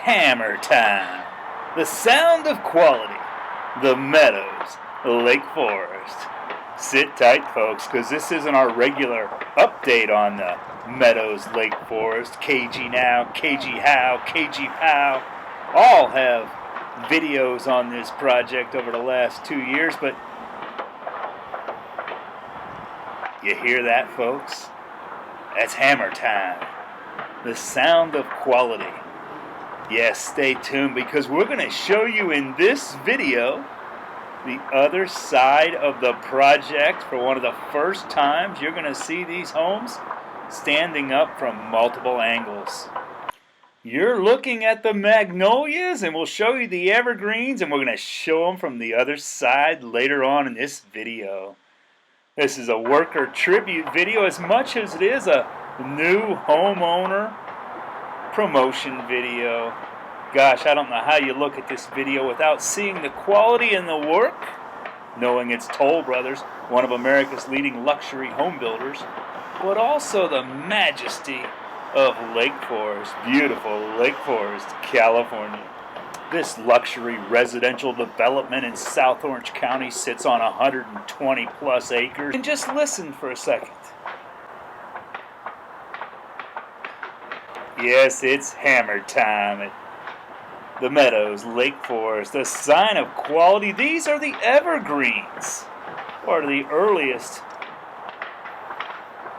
hammer time. The sound of quality. The Meadows, Lake Forest. Sit tight, folks, because this isn't our regular update on the Meadows, Lake Forest. KG Now, KG How, KG Pow. All have videos on this project over the last 2 years, but you hear that, folks? That's hammer time. The sound of quality. Yes, stay tuned because we're going to show you in this video the other side of the project. For one of the first times you're going to see these homes standing up from multiple angles. You're looking at the magnolias, and we'll show you the evergreens, and we're going to show them from the other side later on in this video. This is a worker tribute video as much as it is a new homeowner promotion video. Gosh, I don't know how you look at this video without seeing the quality in the work, knowing it's Toll Brothers, one of America's leading luxury home builders, but also the majesty of Lake Forest, beautiful Lake Forest, California. This luxury residential development in South Orange County sits on 120 plus acres. And just listen for a second. Yes, it's hammer time at the Meadows, Lake Forest, a sign of quality. These are the evergreens, part of the earliest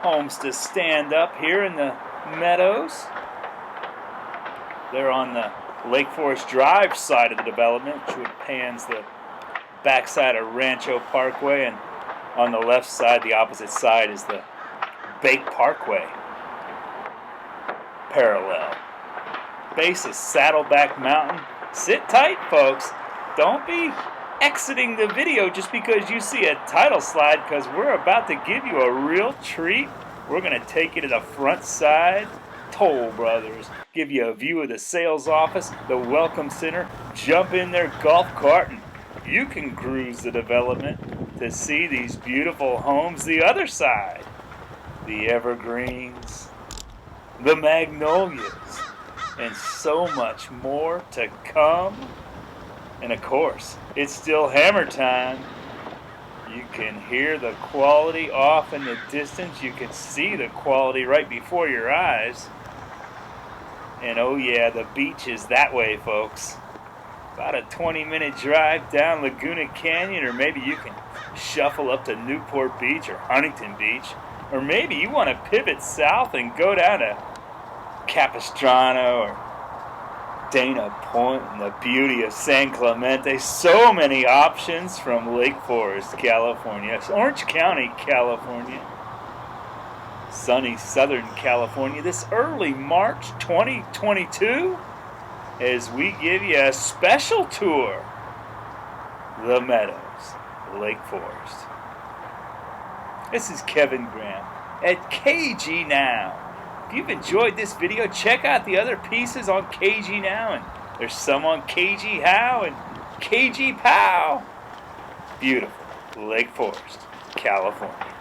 homes to stand up here in the Meadows. They're on the Lake Forest Drive side of the development, which pans the backside of Rancho Parkway, and on the left side, the opposite side, is the Bake Parkway. Parallel. Base is Saddleback Mountain. Sit tight, folks. Don't be exiting the video just because you see a title slide, because we're about to give you a real treat. We're going to take you to the front side. Toll Brothers. Give you a view of the sales office, the welcome center. Jump in their golf cart and you can cruise the development to see these beautiful homes. The other side. The evergreens. The magnolias. And so much more to come. And of course, it's still hammer time. You can hear the quality off in the distance. You can see the quality right before your eyes. And oh yeah, the beach is that way, folks. About a 20-minute drive down Laguna Canyon, or maybe you can shuffle up to Newport Beach or Huntington Beach. Or maybe you want to pivot south and go down to Capistrano or Dana Point and the beauty of San Clemente. So many options from Lake Forest, California, Orange County, California, sunny Southern California, this early March 2022, as we give you a special tour, the Meadows, Lake Forest. This is Kevin Graham at KG Now. If you've enjoyed this video, check out the other pieces on KG Now, and there's some on KG How and KG Pow. Beautiful Lake Forest, California.